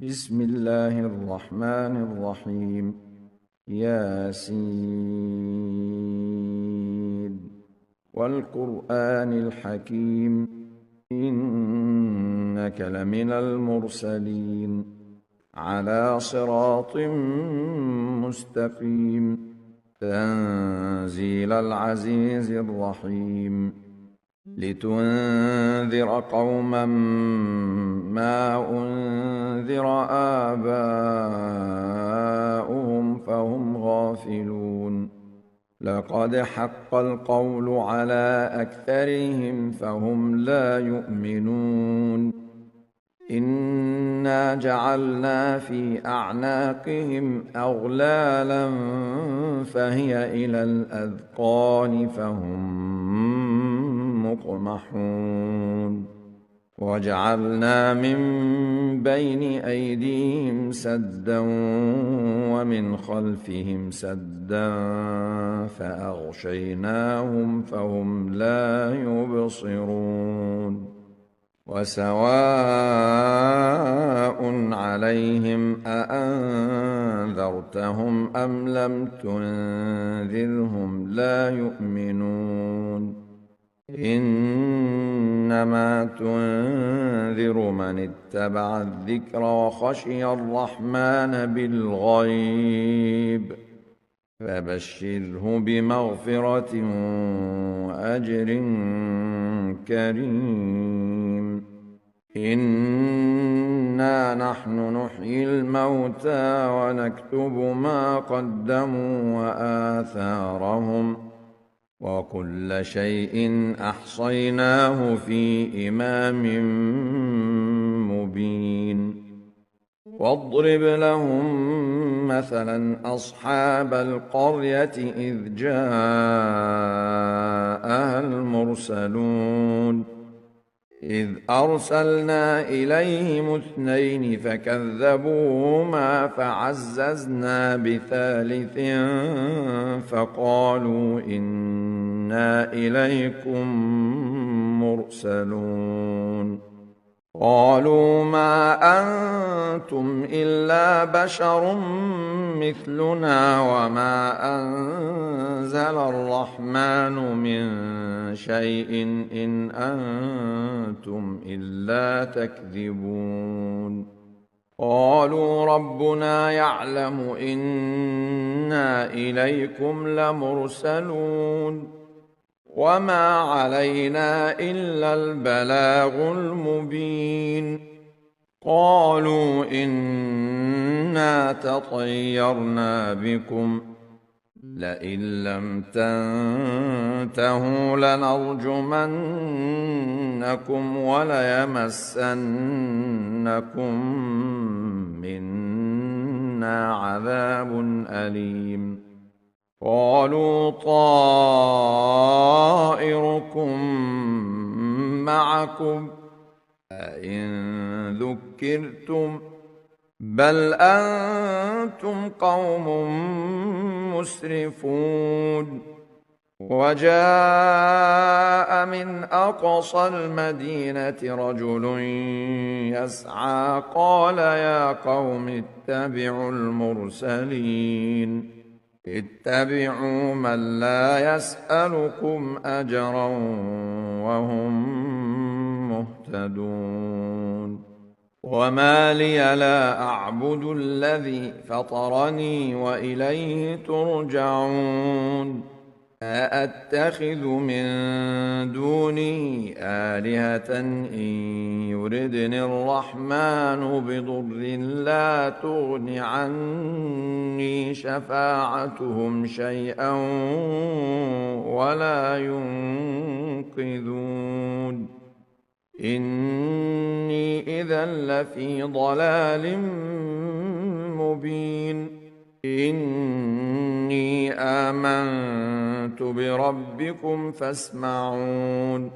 بسم الله الرحمن الرحيم. ياسين والقرآن الحكيم إنك لمن المرسلين على صراط مستقيم تنزيل العزيز الرحيم لتنذر قوما ما أنذر آباؤهم فهم غافلون لقد حق القول على أكثرهم فهم لا يؤمنون إنا جعلنا في أعناقهم أغلالا فهي إلى الأذقان فهم مقمحون وجعلنا من بين أيديهم سدا ومن خلفهم سدا فأغشيناهم فهم لا يبصرون وسواء عليهم أأنذرتهم أم لم تنذرهم لا يؤمنون إنما تنذر من اتبع الذكر وخشي الرحمن بالغيب فبشره بمغفرة وأجر كريم إنا نحن نحيي الموتى ونكتب ما قدموا وآثارهم وكل شيء أحصيناه في إمام مبين واضرب لهم مثلا أصحاب القرية إذ جاءها المرسلون إذ أرسلنا إليهم اثنين فكذبوهما فعززنا بثالث فقالوا إنا إليكم مرسلون قالوا ما أنتم إلا بشر مثلنا وما أنزل الرحمن من شيء إن أنتم إلا تكذبون قالوا ربنا يعلم إنا إليكم لمرسلون وما علينا إلا البلاغ المبين قالوا إنا تطيرنا بكم لئن لم تنتهوا لنرجمنكم وليمسنكم منا عذاب أليم قالوا طائركم معكم أئن ذكرتم بل أنتم قوم مسرفون وجاء من أقصى المدينة رجل يسعى قال يا قوم اتبعوا المرسلين اتبعوا من لا يسألكم أجرا وهم مهتدون وما لي لا أعبد الذي فطرني وإليه ترجعون أأتخذ من دونه آلهة إن يردني الرحمن بضر لا تغن عني شفاعتهم شيئا ولا ينقذون إني إذا لفي ضلال مبين إني آمنت بربكم فاسمعون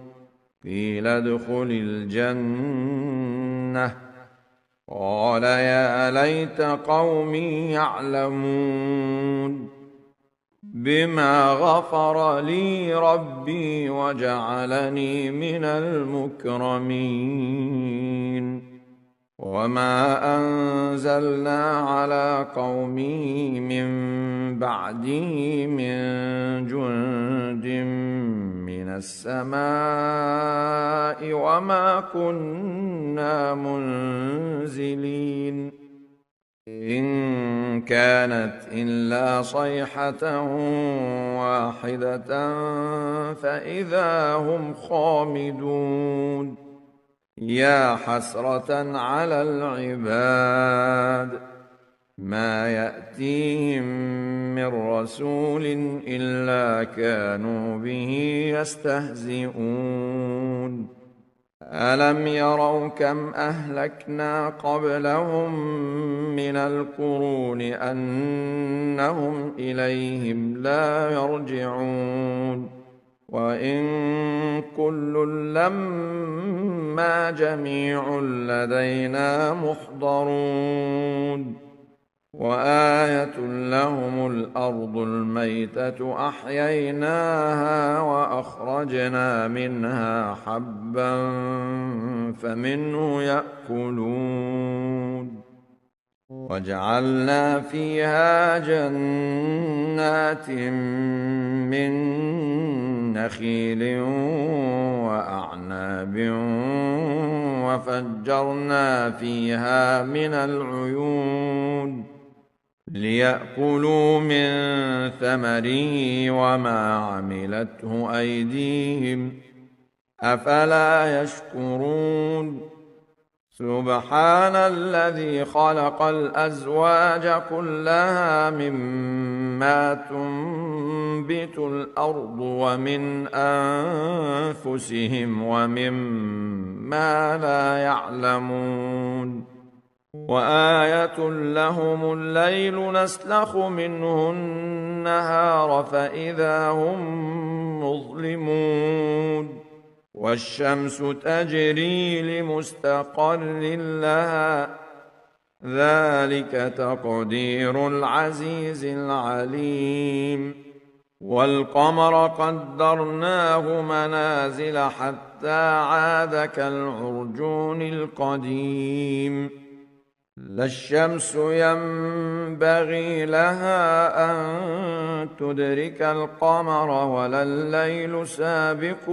قيل ادخل الجنة قال يا ليت قومي يعلمون بما غفر لي ربي وجعلني من المكرمين وما أنزلنا على قومه من بعده من جند من السماء وما كنا منزلين إن كانت إلا صيحة واحدة فإذا هم خامدون يا حسرة على العباد ما يأتيهم من رسول إلا كانوا به يستهزئون ألم يروا كم أهلكنا قبلهم من القرون أنهم إليهم لا يرجعون وإن كل لما جميع لدينا محضرون وآية لهم الأرض الميتة أحييناها وأخرجنا منها حبا فمنه يأكلون وجعلنا فيها جنات من نخيل وأعناب وفجرنا فيها من العيون ليأكلوا من ثمره وما عملته أيديهم أفلا يشكرون سبحان الذي خلق الأزواج كلها مما تنبت الأرض ومن أنفسهم ومما لا يعلمون وآية لهم الليل نسلخ منه النهار فإذا هم مظلمون والشمس تجري لمستقر لها ذلك تقدير العزيز العليم والقمر قدرناه منازل حتى عاد كالعرجون القديم لا الشمس ينبغي لها أن تدرك القمر ولا الليل سابق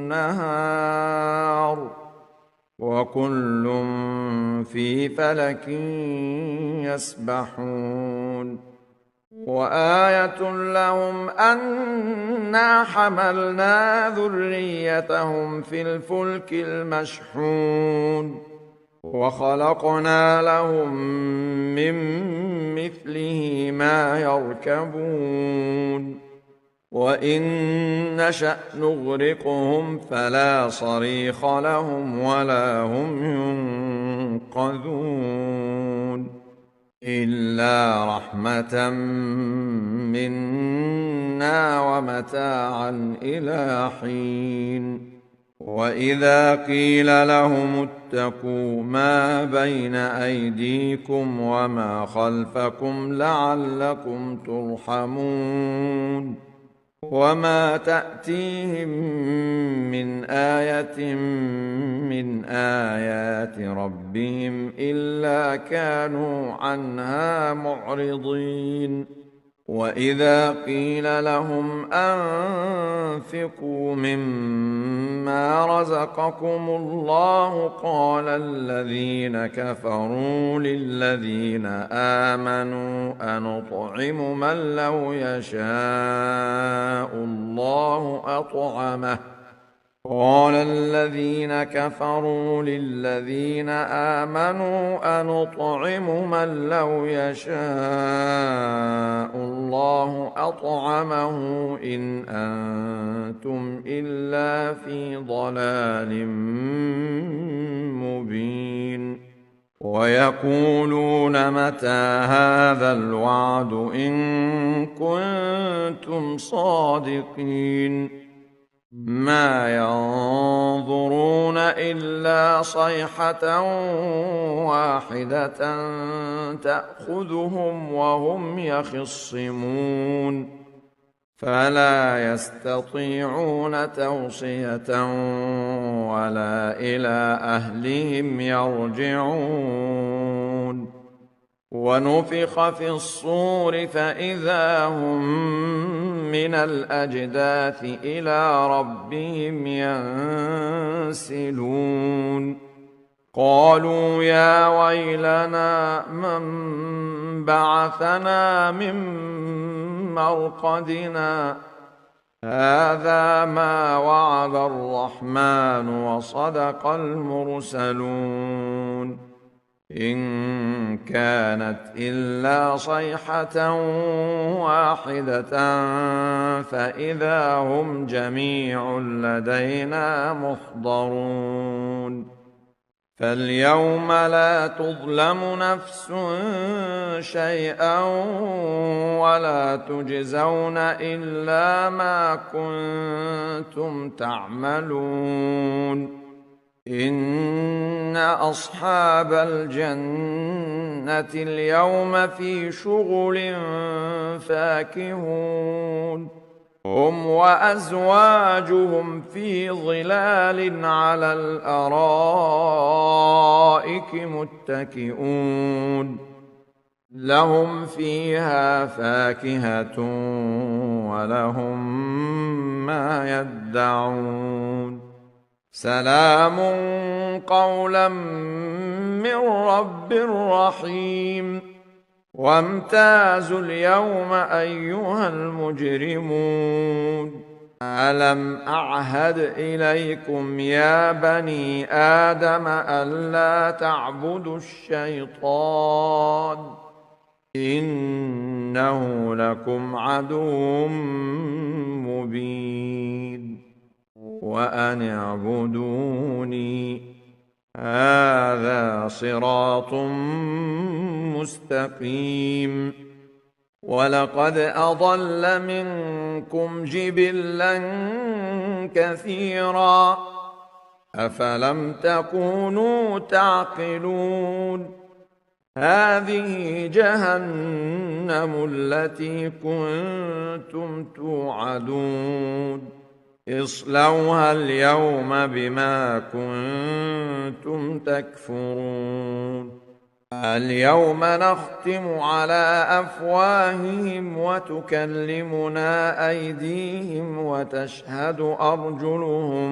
النهار وكل في فلك يسبحون وآية لهم أنا حملنا ذريتهم في الفلك المشحون وخلقنا لهم من مثله ما يركبون وإن نشأ نغرقهم فلا صريخ لهم ولا هم ينقذون إلا رحمة منا ومتاعا إلى حين وإذا قيل لهم اتقوا ما بين أيديكم وما خلفكم لعلكم ترحمون وما تأتيهم من آية من آيات ربهم إلا كانوا عنها معرضين وإذا قيل لهم أنفقوا مما رزقكم الله قال الذين كفروا للذين آمنوا أنطعم من لو يشاء الله أطعمه قال الذين كفروا للذين آمنوا أنطعم من لو يشاء الله أطعمه إن أنتم إلا في ضلال مبين ويقولون متى هذا الوعد إن كنتم صادقين ما ينظرون إلا صيحة واحدة تأخذهم وهم يخصمون فلا يستطيعون توصية ولا إلى أهلهم يرجعون ونفخ في الصور فإذا هم من الأجداث إلى ربهم ينسلون قالوا يا ويلنا من بعثنا من مرقدنا هذا ما وعد الرحمن وصدق المرسلون إن كانت إلا صيحة واحدة فإذا هم جميع لدينا محضرون فاليوم لا تظلم نفس شيئا ولا تجزون إلا ما كنتم تعملون إن أصحاب الجنة اليوم في شغل فاكهون هم وأزواجهم في ظلال على الأرائك متكئون لهم فيها فاكهة ولهم ما يدعون سلام قولا من رب رحيم وامتازوا اليوم أيها المجرمون ألم أعهد إليكم يا بني آدم ألا تعبدوا الشيطان إنه لكم عدو مبين وأن اعبدوني هذا صراط مستقيم ولقد أضل منكم جبلا كثيرا أفلم تكونوا تعقلون هذه جهنم التي كنتم توعدون اصلوها اليوم بما كنتم تكفرون اليوم نختم على أفواههم وتكلمنا أيديهم وتشهد أرجلهم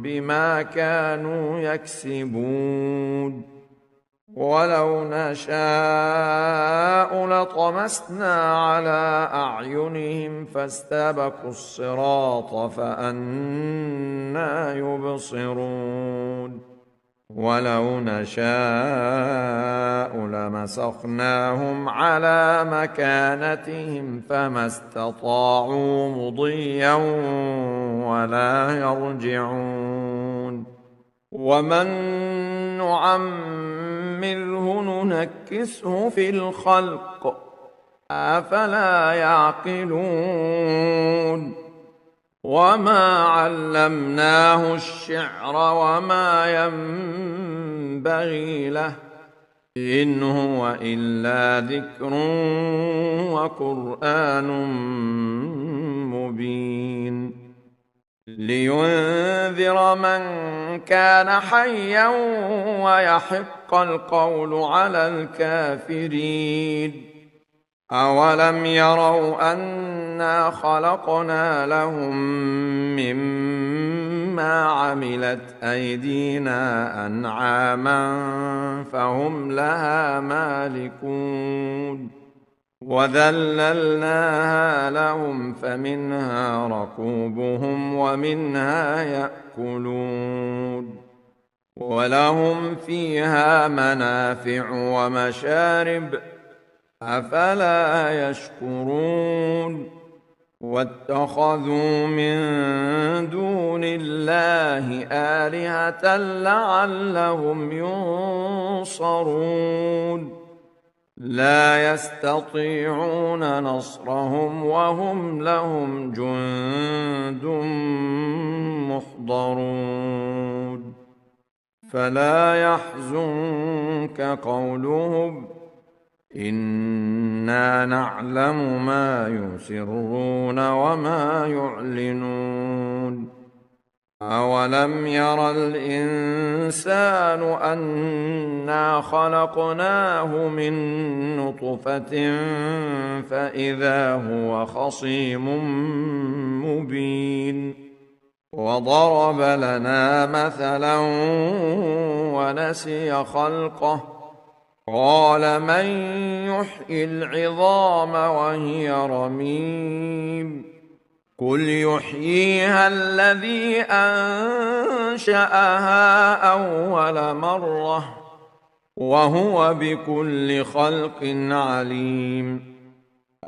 بما كانوا يكسبون ولو نشاء لطمسنا على أعينهم فاستبقوا الصراط فأنى يبصرون ولو نشاء لمسخناهم على مكانتهم فما استطاعوا مضيا ولا يرجعون ومن نعمره ننكسه في الخلق أفلا يعقلون وما علمناه الشعر وما ينبغي له إن هو إلا ذكر وقرآن مبين لينذر من كان حيا ويحق القول على الكافرين أولم يروا أنا خلقنا لهم مما عملت أيدينا أنعاما فهم لها مالكون وذللناها لهم فمنها ركوبهم ومنها يأكلون ولهم فيها منافع ومشارب أفلا يشكرون واتخذوا من دون الله آلهة لعلهم ينصرون لا يستطيعون نصرهم وهم لهم جند محضرون فلا يحزنك قولهم إنا نعلم ما يسرون وما يعلنون أولم ير الإنسان أنا خلقناه من نطفة فإذا هو خصيم مبين وضرب لنا مثلا ونسي خلقه قال من يحيي العظام وهي رميم قل يحييها الذي أنشأها أول مرة وهو بكل خلق عليم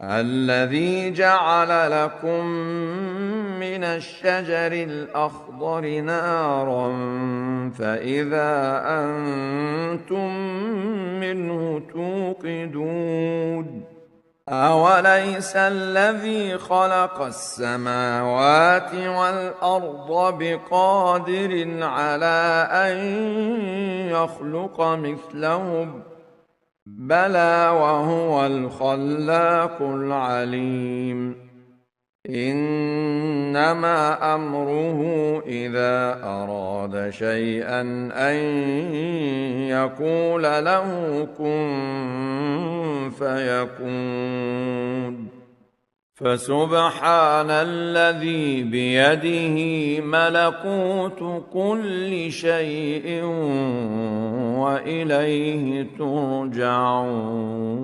الذي جعل لكم من الشجر الأخضر نارا فإذا أنتم منه توقدون أوليس الذي خلق السماوات والأرض بقادر على أن يخلق مثلهم بلى وهو الخلاق العليم إنما أمره إذا أراد شيئا أن يقول له كن فيكون فسبحان الذي بيده ملكوت كل شيء وإليه ترجعون